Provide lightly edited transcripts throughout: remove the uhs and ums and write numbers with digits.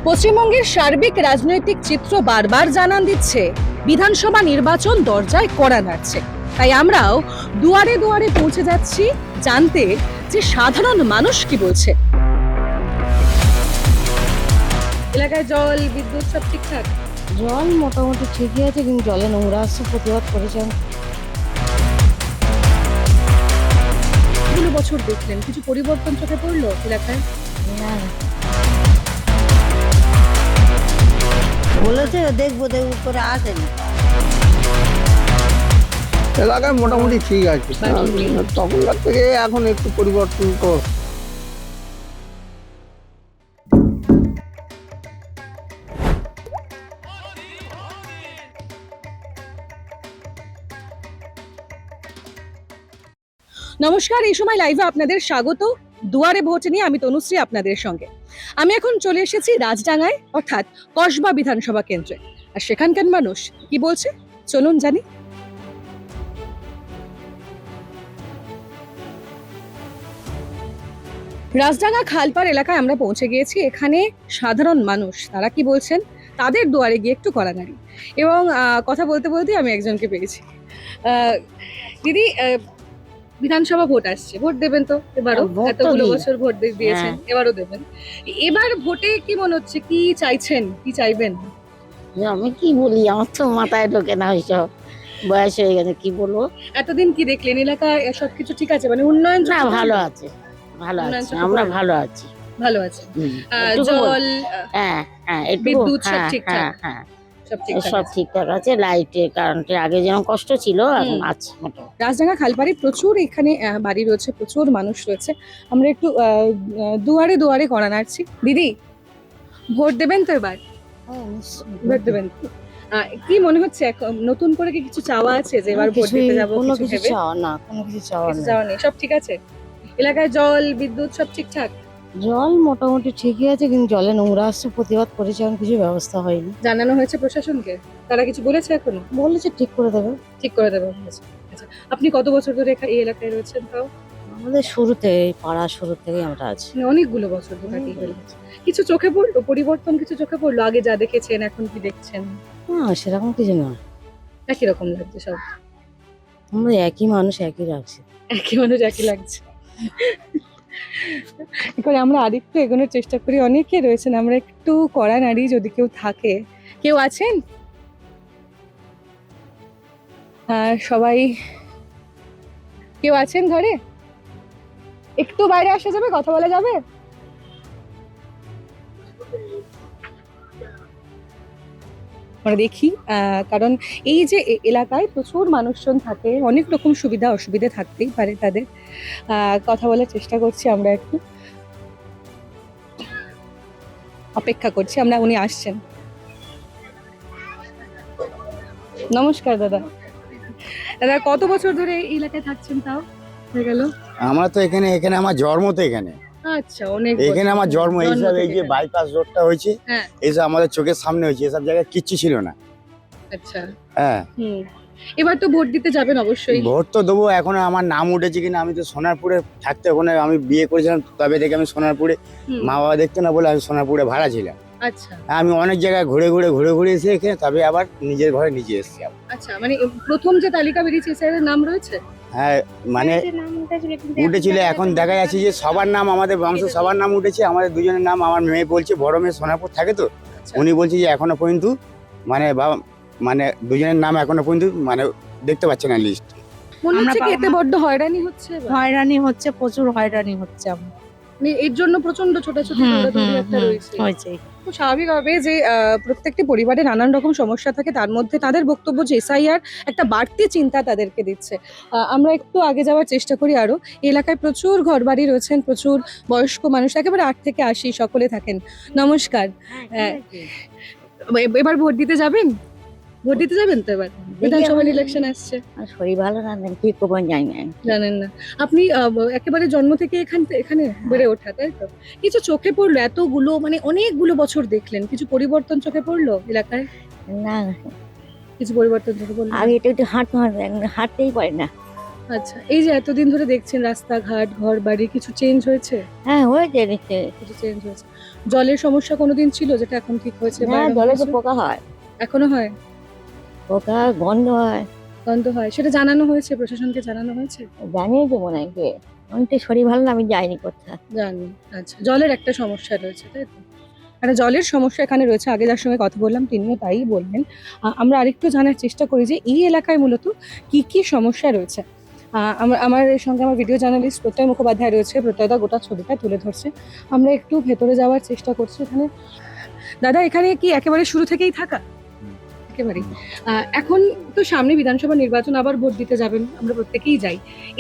পশ্চিমবঙ্গের সার্বিক রাজনৈতিক চিত্র বারবার জানান দিচ্ছে বিধানসভা নির্বাচন দরজায় কড়া নাড়ছে। তাই আমরাও দুয়ারে দুয়ারে পৌঁছে যাচ্ছি জানতে যে সাধারণ মানুষ কি বলছে। এলাকায় জল বিদ্যুৎ সব ঠিকঠাক? জল মোটামুটি ঠিকই আছে, কিন্তু জলে নোংরা আসছে, প্রতিবাদ করেছেন। এগুলো বছর দেখলেন, কিছু পরিবর্তন চোখে পড়লো এলাকায়? না, বলেছে দেখবো দেখবো করে আসেনি। এলাকায় মোটামুটি ঠিক আছে, তখনকার থেকে এখন একটু পরিবর্তন তো। নমস্কার, এই সময় লাইভে আপনাদের স্বাগত। দুয়ারে ভোট নিয়ে আমি তনুশ্রী আপনাদের সঙ্গে। আমি এখন চলে এসেছি রাজডাঙ্গায়, অর্থাৎ কসবা বিধানসভা কেন্দ্রে। আর সেখানকার মানুষ কি বলছে চলুন জানি। রাজডাঙ্গা খালপাড় এলাকায় আমরা পৌঁছে গিয়েছি। এখানে সাধারণ মানুষ তারা কি বলছেন তাদের দুয়ারে গিয়ে একটু কড়ানাড়ি এবং কথা বলতে বলতে আমি একজনকে পেয়েছি। দিদি, বিধানসভা ভোট আসছে, ভোট দেবেন তো এবারও? ভোট তো এতগুলো দিই। বছর ভোট দিয়েছেন, হ্যাঁ। এবারও দেবেন। এবার ভোটে কি মনে হচ্ছে, কি চাইছেন, কি চাইবেন? আমি কি বলি, আমার তো মাথায় ঢোকে না ওইসব, বয়স হয়ে গেছে, কি বলবো। এতদিন কি দেখলেন এলাকায়? সবকিছু ঠিক আছে, মানে উন্নয়ন না, চোখে ভালো পড়লো? আছে, ভালো উন্নয়ন আছে, চোখে আমরা পড়লো? ভালো আছি। ভালো আছে। একটুকু জল, হ্যাঁ হ্যাঁ, একটু বিদ্যুৎ সব হ্যাঁ ঠিকঠাক? হ্যাঁ হ্যাঁ, সব ঠিকঠাক সব আছে। ঠিকঠাক আছে। লাইটের কারেন্টের আগে যেরকম কষ্ট ছিল এখন হুম। আছে মোটামুটি। রাজডাঙ্গা খালপাড়ে প্রচুর এখানে বাড়ি রয়েছে, প্রচুর মানুষ রয়েছে। আমরা একটু দুয়ারে দুয়ারে কড়া নাড়ছি। দিদি, ভোট দেবেন তো এবার? ভোট দেবেন তো? কি মনে হচ্ছে, নতুন করে কি কিছু চাওয়া আছে যে এবার ভোট দিতে যাবো? কোনো কিছু কিছু ভেবে? চাওয়া না, কোনো কিছু চাওয়া কিছু না। চাওয়া নেই, সব ঠিক আছে? এলাকায় জল বিদ্যুৎ সব ঠিকঠাক? জল মোটামুটি ঠিকই আছে, কিন্তু জলে নোংরা আসছে, প্রতিবাদ করেছে, এখন কিছু ব্যবস্থা হয়নি। জানানো হয়েছে প্রশাসনকে? তারা কিছু বলেছে এখনো? বলেছে ঠিক করে দেবে। ঠিক করে দেবে বলেছে। আচ্ছা, আপনি কত বছর ধরে এই এলাকায় রয়েছেন তাও? আমাদের শুরুতে, পাড়া শুরু থেকেই আমরা আছি। মানে অনেকগুলো বছর ধরে কাটিয়ে ফেলেছে। কিছু চোখে পড়লো পরিবর্তন, কিছু চোখে পড়লো? আগে যা দেখেছেন এখন কি দেখছেন? না, সেরকম কিছু না, একই রকম লাগছে সব? আমরা একই মানুষ, একই রাখছি। একই মানুষ, একই লাগছে। এবার আমরা আরেকটু এগোনোর চেষ্টা করি। অনেকে রয়েছেন, আমরা একটু কড়া নাড়ি, যদি কেউ থাকে। কেউ আছেন? সবাই কেউ আছেন ঘরে? একটু বাইরে আসা যাবে, কথা বলা যাবে? আমরা দেখি, কারণ এই যে এলাকায় প্রচুর মানুষজন থাকে, অনেক রকম সুবিধা অসুবিধা থাকতেই পারে তাদের। কথা বলার চেষ্টা করছি, আমরা একটু অপেক্ষা করছি। উনি আসছেন। নমস্কার দাদা। দাদা, কত বছর ধরে এই এলাকায় থাকছেন তাও? হয়ে গেল? আমরা তো এখানে আমার জন্ম তো এখানে, আচ্ছা, অনেক এখানে বছর আমার ধরে। জন্ম। এইসব থেকে এই যে এখানে। বাইপাস রোডটা হয়েছে, হ্যাঁ। এইসব আমাদের চোখের সামনে হয়েছে, এসব জায়গায় কিচ্ছু ছিল না। আচ্ছা। হ্যাঁ, এবার তো ভোট দিতে যাবেন অবশ্যই। ভোট তো দেবো। এখন আমার নাম উঠেছে কিনা, আমি তো সোনারপুরে থাকতে, ওখানে আমি বিয়ে করেছিলাম, তবে থেকে আমি সোনারপুরে, হুম। মা বাবা দেখতো না বলে আমি সোনারপুরে ভাড়া ছিলাম। আচ্ছা আমি অনেক জায়গায় ঘুরে এসে এখানে, তবে আবার নিজের ঘরে নিজে এসেছি আবার। আচ্ছা, মানে প্রথম যে তালিকা বেরিয়েছে স্যারের নাম রয়েছে? হ্যাঁ, মানে উঠেছিল, এখন দেখা যাচ্ছে যে সবার নাম, আমাদের বংশ সবার নাম উঠেছে। আমাদের দুজনের নাম, আমার মেয়ে বলছে, বড় মেয়ে সোনারপুর থাকে তো, আচ্ছা। উনি বলছে যে এখনো পর্যন্ত মানে বাবা, মানে দুজনের নাম এখনো পর্যন্ত মানে দেখতে পাচ্ছে না লিস্ট। মনে আমরা হচ্ছে কি বাবা এতে বড্ড হয়রানি হচ্ছে এবার? হয়রানি হচ্ছে, প্রচুর হয়রানি হচ্ছে আমার। মানে এর জন্য প্রচন্ড ছোটাছুটি দৌড়াদৌড়ি একটা রয়েছে। হয়েছে। খুব স্বাভাবিকভাবে যে প্রত্যেকটি পরিবারে নানান রকম সমস্যা থাকে, তার মধ্যে তাদের বক্তব্য যে এসআইআর একটা বাড়তি চিন্তা তাদেরকে দিচ্ছে। আমরা একটু আগে যাওয়ার চেষ্টা করি আরো। এই এলাকায় প্রচুর ঘরবাড়ি রয়েছেন, প্রচুর বয়স্ক মানুষ, একেবারে 8 থেকে 80 সকলে থাকেন। নমস্কার। এবার ভোট দিতে যাবেন? ভোট দিতে যাবেন তো এবার? বিধানসভা ইলেকশন আসছে। আর শরীর ভালো না, কি করবো জানি না। জানেন না আপনি? একেবারে জন্ম থেকে এখানে বেড়ে ওঠা, তাই তো? কিছু চোখে পড়লো? এতগুলো মানে অনেকগুলো বছর দেখলেন, কিছু পরিবর্তন চোখে পড়লো এলাকায়? না, কিছু পরিবর্তন চোখে পড়লো? আগে একটু একটু হাঁটতে হাঁটতেই পারি না। আচ্ছা, এই যে এতদিন ধরে দেখছেন রাস্তাঘাট ঘর বাড়ি কিছু চেঞ্জ হয়েছে? হ্যাঁ হয়েছে নিশ্চয়ই। কিছু চেঞ্জ হয়েছে। জলের সমস্যা কোনোদিন ছিল যেটা এখন ঠিক হয়েছে? বা হ্যাঁ এরকম জলে তো কিছু? পোকা হয়, এখনো হয়? পোকা গন্ধ হয়। বন্ধ হয়, সেটা জানানো হয়েছে, প্রশাসনকে জানানো হয়েছে? জানিয়েছে মনে হয় কে, আমি তো শরীর ভালো না, আমি যাইনি কোথাও। জানি। আচ্ছা, জলের একটা সমস্যা রয়েছে তাই তো? একটা জলের সমস্যা এখানে রয়েছে। আগে যার সঙ্গে কথা বললাম তিনিও তাই বললেন। আমরা আরেকটু জানার চেষ্টা করি যে এই এলাকায় মূলত কি কি সমস্যা রয়েছে। আমার এর সঙ্গে আমার ভিডিও জার্নালিস্ট প্রত্যয় মুখোপাধ্যায় রয়েছে। প্রত্যয়দা গোটা ছবিটা তুলে ধরছে। আমরা একটু ভেতরে যাওয়ার চেষ্টা করছি এখানে। দাদা, এখানে কি একেবারে শুরু থেকেই থাকা? একেবারেই। এখন তো সামনে বিধানসভা নির্বাচন, আবার ভোট দিতে যাবেন, আমরা প্রত্যেকেই যাই।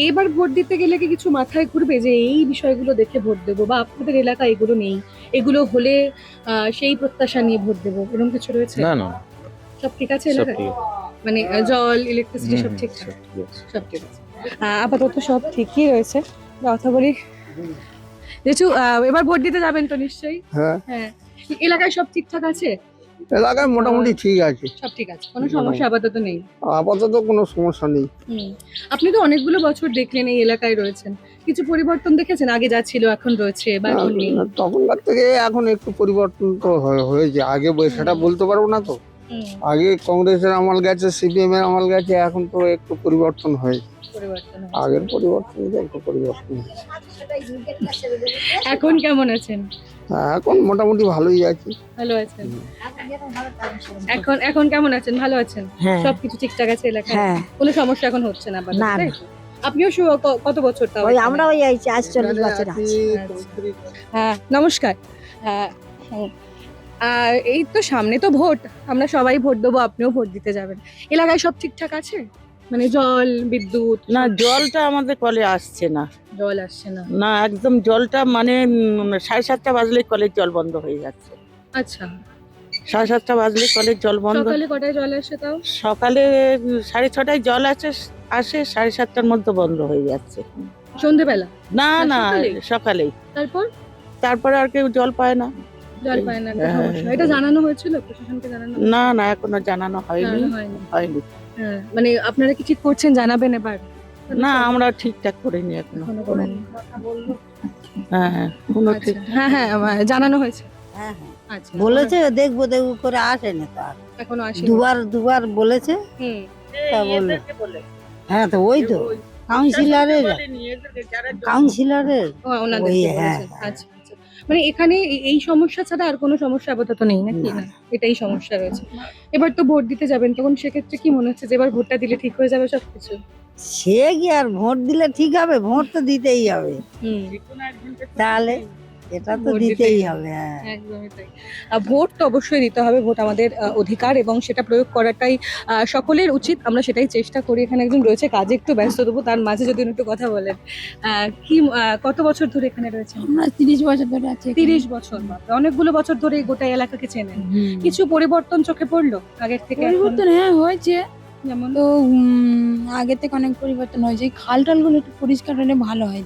এবার ভোট দিতে গেলে কি কিছু মাথায় ঘুরবে যে এই বিষয়গুলো দেখে ভোট দেবো, বা আপনাদের এলাকায় এগুলো নেই, এগুলো হলে সেই প্রত্যাশা নিয়ে ভোট দেবো, এরকম কিছু রয়েছে? না না সব ঠিক আছে সব এলাকায়? ঠিক মানে জল, ইলেকট্রিসিটি সব হুম, ঠিকঠাক? সব ঠিক আছে। সব ঠিক আছে। আপাতত সব ঠিকই রয়েছে। কথা বলি যেহেতু এবার ভোট দিতে যাবেন তো নিশ্চয়ই? হ্যাঁ হ্যাঁ। এলাকায় সব ঠিকঠাক আছে? এলাকায় মোটামুটি ঠিক আছে, সব ঠিক আছে, কোনো সমস্যা আপাতত নেই? আপাতত কোনো সমস্যা নেই। হুম। আপনি তো অনেকগুলো বছর দেখলেন এই এলাকায় রয়েছেন, কিছু পরিবর্তন দেখেছেন? আগে যা ছিল এখন রয়েছে বা এখন নেই? তখনকার থেকে এখন একটু পরিবর্তন তো হয়েছে, আগে সেটা বলতে পারবো না তো। হুম, আগে কংগ্রেসের আমল গেছে, সিপিএম এর আমল গেছে, এখন তো একটু পরিবর্তন হয়েছে, পরিবর্তন হয়েছে। আগের পরিবর্তন একটু পরিবর্তন হয়েছে। এখন কেমন আছেন? হ্যাঁ, এখন মোটামুটি ভালোই আছে। ভালো আছেন? এখন এখন কেমন আছেন? ভালো আছেন? হ্যাঁ সবকিছু ঠিকঠাক আছে এলাকায়? হ্যাঁ কোনো সমস্যা এখন হচ্ছে না আপাতত, না, তাই তো? আপনিও কত বছর তাও ওই এখানে? আমরা ওই এই 40 বছর আছি। হ্যাঁ, নমস্কার। এই তো সামনে তো ভোট, আমরা সবাই ভোট দেবো, আপনিও ভোট দিতে যাবেন। এলাকায় সব ঠিকঠাক আছে? মানে জল, বিদ্যুৎ? না, জলটা আমাদের কলে আসছে না। জল আসছে না? না, একদম জলটা মানে 7:30 বাজলে কলের জল বন্ধ হয়ে যাচ্ছে। আচ্ছা, 7:30 বাজলে কলের জল বন্ধ। সকালে কটায় জল আসে তাও? সকালে 6:30 জল আসে, 7:30টার মধ্যে বন্ধ হয়ে যাচ্ছে। সন্ধেবেলা? না না, না, সকালেই? সকালেই। তারপর তারপরে আর কেউ জল পায় না। জল পায় না, একটা হ্যাঁ, সমস্যা। এটা জানানো হয়েছিল প্রশাসনকে? জানানো না না, এখনো জানানো হয়নি। জানানো হয়নি। হয়নি। হ্যাঁ, মানে আপনারা কি ঠিক করছেন, জানাবেন এবার? না, আমরা ঠিকঠাক করিনি এখনো। এখনো করেননি। হ্যাঁ হ্যাঁ, কোনো আচ্ছা, ঠিক। হ্যাঁ হ্যাঁ, জানানো হয়েছে। হ্যাঁ হ্যাঁ আচ্ছা, বলেছে দেখবো দেখবো করে আসেনি তো আর। এখনো আসেনি। দুবার বলেছে। হুম। তা বললো। হ্যাঁ তো ওই তো কাউন্সিলরের ও, ওনাদেরকে ওই, বলেছেন। হ্যাঁ, আচ্ছা আচ্ছা। মানে এখানে এই সমস্যা ছাড়া আর কোনো সমস্যা আপাতত নেই নাকি? না, এটাই সমস্যা রয়েছে। এবার তো ভোট দিতে যাবেন, তখন সেক্ষেত্রে কি মনে হচ্ছে যে এবার ভোটটা দিলে ঠিক হয়ে যাবে সবকিছু? সে কি আর ভোট দিলে ঠিক হবে? ভোট তো দিতেই হবে, হুম, তাহলে এটা তো ভোট দিতেই দিতেই হবে। হ্যাঁ একদমই তাই। ভোট তো অবশ্যই দিতে হবে, ভোট আমাদের অধিকার এবং সেটা প্রয়োগ করাটাই সকলের উচিত। আমরা সেটাই চেষ্টা করি। এখানে একজন রয়েছে, কাজে একটু ব্যস্ত, তবু তার মাঝে যদি একটু কথা বলেন। কত বছর ধরে এখানে রয়েছেন? আমরা 30 বছর ধরে আছি এখানে। 30 বছর? বাপরে, অনেকগুলো বছর ধরে এই গোটা এলাকাকে চেনেন। কিছু পরিবর্তন চোখে পড়লো আগের থেকে এখন? পরিবর্তন হ্যাঁ হয়েছে, যেমন? তো আগে থেকে অনেক পরিবর্তন হয়েছে। এই খাল টাল গুলো একটু পরিষ্কার হলে ভালো হয়।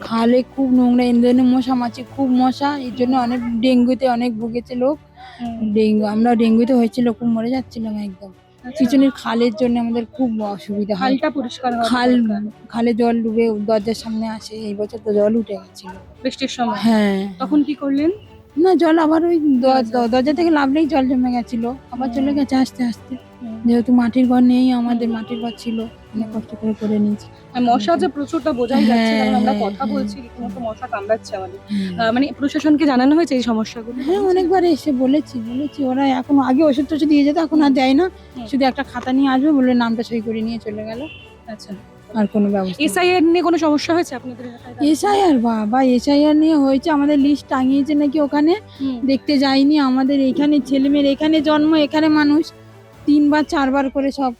খালে খুব নোংরা, এর জন্য মশা মাছি, খুব মশা, এর জন্য অনেক ডেঙ্গুতে অনেক ভুগেছে লোক। আমরা ডেঙ্গুতে হয়েছিল, খুব মরে যাচ্ছিলাম একদম। পিছনের খালের জন্য আমাদের খুব অসুবিধা হয়। খালটা পরিষ্কার হওয়া খাল দরকার। খালে জল ডুবে দরজার সামনে আসে, এই বছর তো জল উঠে গেছিল। বৃষ্টির সময় হ্যাঁ, তখন কি করলেন? না জল আবার ওই দরজা থেকে লাভলেই জল জমে গেছিল, আবার চলে গেছে আস্তে আস্তে। যেহেতু মাটির ঘর নেই আমাদের, মাটির ঘর ছিল, অনেক কষ্ট করে নিয়েছি। আর মশা যে প্রচুরটা বোঝাই যাচ্ছে, কারণ আমরা হ্যাঁ, কথা হ্যাঁ। বলছি, রীতিমতো মশা কামড়াচ্ছে আমাদের। মানে প্রশাসনকে জানানো হয়েছে এই সমস্যাগুলো? হ্যাঁ অনেকবার এসে বলেছি, ওরা এখন আগে ওষুধ টষুধ দিয়ে যেত, এখন আর দেয় না। শুধু একটা খাতা নিয়ে আসবে, বলে নামটা সই করে নিয়ে চলে গেল। আচ্ছা, আর কোনো ব্যবস্থা এসআইআর নিয়ে কোনো সমস্যা হয়েছে আপনাদের এলাকায়? এসআইআর বাবা, এসআইআর নিয়ে হয়েছে, আমাদের লিস্ট টাঙিয়েছে নাকি ওখানে, হুম। দেখতে যাইনি। আমাদের এখানে ছেলেমেয়ের এখানে জন্ম, এখানে মানুষ 3বার 4বার করে সব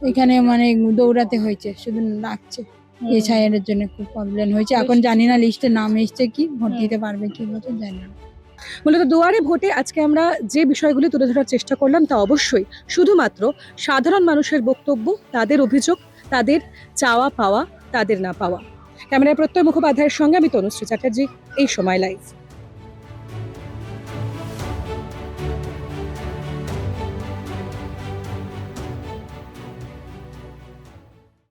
এখানে মানে দৌড়াতে হয়েছে, শুধু ডাকছে। এসআইআর এর জন্য খুব প্রবলেম হয়েছে। এখন জানি না লিস্টে নাম এসছে কি, ভোট দিতে পারবে কি বছর জানি না। মূলত দুয়ারে ভোটে আজকে আমরা যে বিষয়গুলি তুলে ধরার চেষ্টা করলাম তা অবশ্যই শুধুমাত্র সাধারণ মানুষের বক্তব্য, তাদের অভিযোগ, তাদের চাওয়া পাওয়া, তাদের না পাওয়া। ক্যামেরায় প্রত্যয় মুখোপাধ্যায়ের সঙ্গে আমি তনুশ্রী চ্যাটার্জি, এই সময় লাইভ।